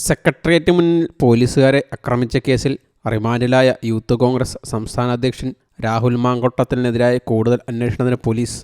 Secretariat മുന്നിൽ പോലീസുകാരെ ആക്രമിച്ച കേസിൽ റിമാൻഡിലായ യൂത്ത് കോൺഗ്രസ് സംസ്ഥാന അധ്യക്ഷൻ രാഹുൽ മാങ്കൂട്ടത്തിനെതിരായ കൂടുതൽ അന്വേഷണത്തിന് പോലീസ്.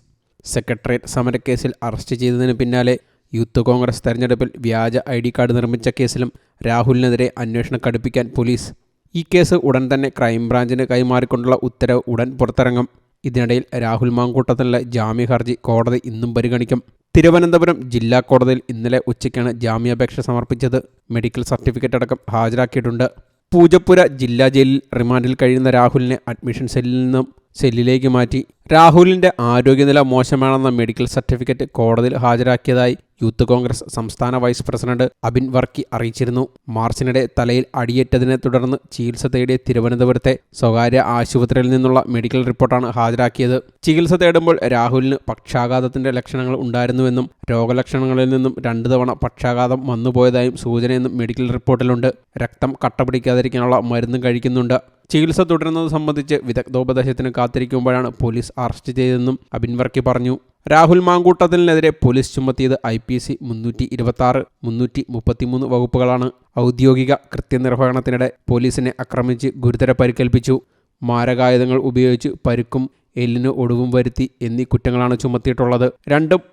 സെക്രട്ടേറിയറ്റ് സമരക്കേസിൽ അറസ്റ്റ് ചെയ്തതിന് പിന്നാലെ യൂത്ത് കോൺഗ്രസ് തെരഞ്ഞെടുപ്പിൽ വ്യാജ ID കാർഡ് നിർമ്മിച്ച കേസിലും രാഹുലിനെതിരെ അന്വേഷണം കടുപ്പിക്കാൻ പോലീസ്. ഈ കേസ് ഉടൻ തന്നെ ക്രൈംബ്രാഞ്ചിന് കൈമാറിക്കൊണ്ടുള്ള ഉത്തരവ് ഉടൻ പുറത്തിറങ്ങും. ഇതിനിടയിൽ രാഹുൽ മാങ്കൂട്ടത്തിനുള്ള ജാമ്യ ഹർജി കോടതി ഇന്നും പരിഗണിക്കും. തിരുവനന്തപുരം ജില്ലാ കോടതിയിൽ ഇന്നലെ ഉച്ചയ്ക്കാണ് ജാമ്യാപേക്ഷ സമർപ്പിച്ചത്. മെഡിക്കൽ സർട്ടിഫിക്കറ്റ് അടക്കം ഹാജരാക്കിയിട്ടുണ്ട്. പൂജപ്പുര ജില്ലാ ജയിലിൽ റിമാൻഡിൽ കഴിയുന്ന രാഹുലിനെ അഡ്മിഷൻ സെല്ലിൽ നിന്നും സെല്ലിലേക്ക് മാറ്റി. രാഹുലിൻ്റെ ആരോഗ്യനില മോശമാണെന്ന മെഡിക്കൽ സർട്ടിഫിക്കറ്റ് കോടതിയിൽ ഹാജരാക്കിയതായി യൂത്ത് കോൺഗ്രസ് സംസ്ഥാന വൈസ് പ്രസിഡന്റ് അബിൻ വർക്കി അറിയിച്ചിരുന്നു. മാർച്ചിനിടെ തലയിൽ അടിയേറ്റതിനെ തുടർന്ന് ചികിത്സ തേടിയ തിരുവനന്തപുരത്തെ സ്വകാര്യ ആശുപത്രിയിൽ നിന്നുള്ള മെഡിക്കൽ റിപ്പോർട്ടാണ് ഹാജരാക്കിയത്. ചികിത്സ തേടുമ്പോൾ രാഹുലിന് പക്ഷാഘാതത്തിന്റെ ലക്ഷണങ്ങൾ ഉണ്ടായിരുന്നുവെന്നും രോഗലക്ഷണങ്ങളിൽ നിന്നും 2 തവണ പക്ഷാഘാതം വന്നുപോയതായും സൂചനയെന്നും മെഡിക്കൽ റിപ്പോർട്ടിലുണ്ട്. രക്തം കട്ടപിടിക്കാതിരിക്കാനുള്ള മരുന്നും കഴിക്കുന്നുണ്ട്. ചികിത്സ തുടരുന്നത് സംബന്ധിച്ച് വിദഗ്ധോപദേശത്തിന് കാത്തിരിക്കുമ്പോഴാണ് പോലീസ് അറസ്റ്റ് ചെയ്തതെന്നും അബിൻ വർക്കി പറഞ്ഞു. രാഹുൽ മാങ്കൂട്ടത്തിനെതിരെ പോലീസ് ചുമത്തിയത് IPC 326, 333 വകുപ്പുകളാണ്. ഔദ്യോഗിക കൃത്യനിർവഹണത്തിനിടെ പോലീസിനെ ആക്രമിച്ച് ഗുരുതര പരിക്കേൽപ്പിച്ചു, മാരകായുധങ്ങൾ ഉപയോഗിച്ച് പരുക്കും എല്ലിന് ഒടിവും വരുത്തി എന്നീ കുറ്റങ്ങളാണ് ചുമത്തിയിട്ടുള്ളത്.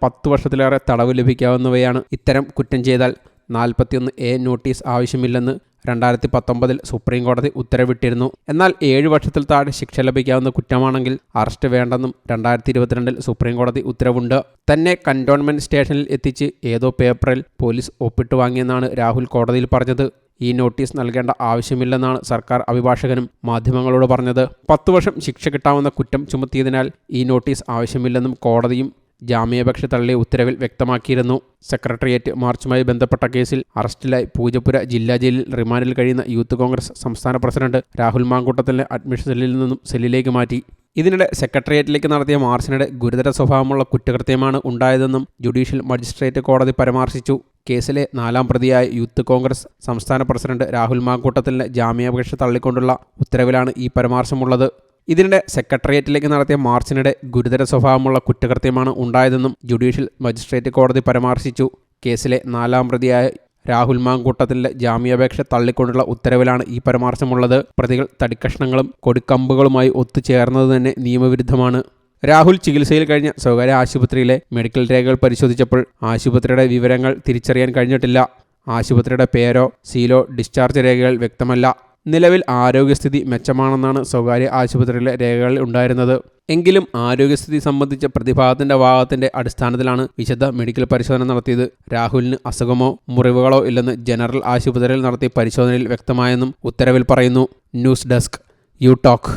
10 വർഷത്തിലേറെ തടവ് ലഭിക്കാവുന്നവയാണ്. ഇത്തരം കുറ്റം ചെയ്താൽ 41A നോട്ടീസ് ആവശ്യമില്ലെന്ന് 2019 സുപ്രീം കോടതി ഉത്തരവിട്ടിരുന്നു. എന്നാൽ 7 വർഷത്തിൽ താഴെ ശിക്ഷ ലഭിക്കാവുന്ന കുറ്റമാണെങ്കിൽ അറസ്റ്റ് വേണ്ടെന്നും 2022 സുപ്രീം കോടതി ഉത്തരവുണ്ട്. തന്നെ കന്റോൺമെന്റ് സ്റ്റേഷനിൽ എത്തിച്ച് ഏതോ പേപ്പറിൽ പോലീസ് ഒപ്പിട്ട് വാങ്ങിയെന്നാണ് രാഹുൽ കോടതിയിൽ പറഞ്ഞത്. ഈ നോട്ടീസ് നൽകേണ്ട ആവശ്യമില്ലെന്നാണ് സർക്കാർ അഭിഭാഷകനും മാധ്യമങ്ങളോട് പറഞ്ഞത്. 10 വർഷം ശിക്ഷ കിട്ടാവുന്ന കുറ്റം ചുമത്തിയതിനാൽ ഈ നോട്ടീസ് ആവശ്യമില്ലെന്നും കോടതിയും ജാമ്യാപേക്ഷ തള്ളിയ ഉത്തരവിൽ വ്യക്തമാക്കിയിരുന്നു. സെക്രട്ടേറിയറ്റ് മാർച്ചുമായി ബന്ധപ്പെട്ട കേസിൽ അറസ്റ്റിലായി പൂജപ്പുര ജില്ലാ ജയിലിൽ റിമാൻഡിൽ കഴിയുന്ന യൂത്ത് കോൺഗ്രസ് സംസ്ഥാന പ്രസിഡന്റ് രാഹുൽ മാങ്കൂട്ടത്തിനെ അഡ്മിഷൻ സെല്ലിൽ നിന്നും സെല്ലിലേക്ക് മാറ്റി. ഇതിനിടെ സെക്രട്ടേറിയറ്റിലേക്ക് നടത്തിയ മാർച്ചിനിടെ ഗുരുതര സ്വഭാവമുള്ള കുറ്റകൃത്യമാണ് ഉണ്ടായതെന്നും ജുഡീഷ്യൽ മജിസ്ട്രേറ്റ് കോടതി പരാമർശിച്ചു. കേസിലെ 4ാം പ്രതിയായ യൂത്ത് കോൺഗ്രസ് സംസ്ഥാന പ്രസിഡന്റ് രാഹുൽ മാങ്കൂട്ടത്തിൻ്റെ ജാമ്യാപേക്ഷ തള്ളിക്കൊണ്ടുള്ള ഉത്തരവിലാണ് ഈ പരാമർശമുള്ളത്. ഇതിനിടെ സെക്രട്ടേറിയറ്റിലേക്ക് നടത്തിയ മാർച്ചിനിടെ ഗുരുതര സ്വഭാവമുള്ള കുറ്റകൃത്യമാണ് ഉണ്ടായതെന്നും ജുഡീഷ്യൽ മജിസ്ട്രേറ്റ് കോടതി പരാമർശിച്ചു. കേസിലെ 4ാം പ്രതിയായ രാഹുൽ മാങ്കൂട്ടത്തിൻ്റെ ജാമ്യാപേക്ഷ തള്ളിക്കൊണ്ടുള്ള ഉത്തരവിലാണ് ഈ പരാമർശമുള്ളത്. പ്രതികൾ തടിക്കഷ്ണങ്ങളും കൊടിക്കമ്പുകളുമായി ഒത്തുചേർന്നത് തന്നെ നിയമവിരുദ്ധമാണ്. രാഹുൽ ചികിത്സയിൽ കഴിഞ്ഞ സ്വകാര്യ ആശുപത്രിയിലെ മെഡിക്കൽ രേഖകൾ പരിശോധിച്ചപ്പോൾ ആശുപത്രിയുടെ വിവരങ്ങൾ തിരിച്ചറിയാൻ കഴിഞ്ഞിട്ടില്ല. ആശുപത്രിയുടെ പേരോ സീലോ ഡിസ്ചാർജ് രേഖകൾ വ്യക്തമല്ല. നിലവിൽ ആരോഗ്യസ്ഥിതി മെച്ചമാണെന്നാണ് സ്വകാര്യ ആശുപത്രിയിലെ രേഖകളിൽ ഉണ്ടായിരുന്നത്. എങ്കിലും ആരോഗ്യസ്ഥിതി സംബന്ധിച്ച പ്രതിഭാഗത്തിന്റെ ഭാഗത്തിന്റെ അടിസ്ഥാനത്തിലാണ് വിശദ മെഡിക്കൽ പരിശോധന നടത്തിയത്. രാഹുലിന് അസുഖമോ മുറിവുകളോ ഇല്ലെന്ന് ജനറൽ ആശുപത്രിയിൽ നടത്തിയ പരിശോധനയിൽ വ്യക്തമായെന്നും ഉത്തരവിൽ പറയുന്നു. News desk, you talk.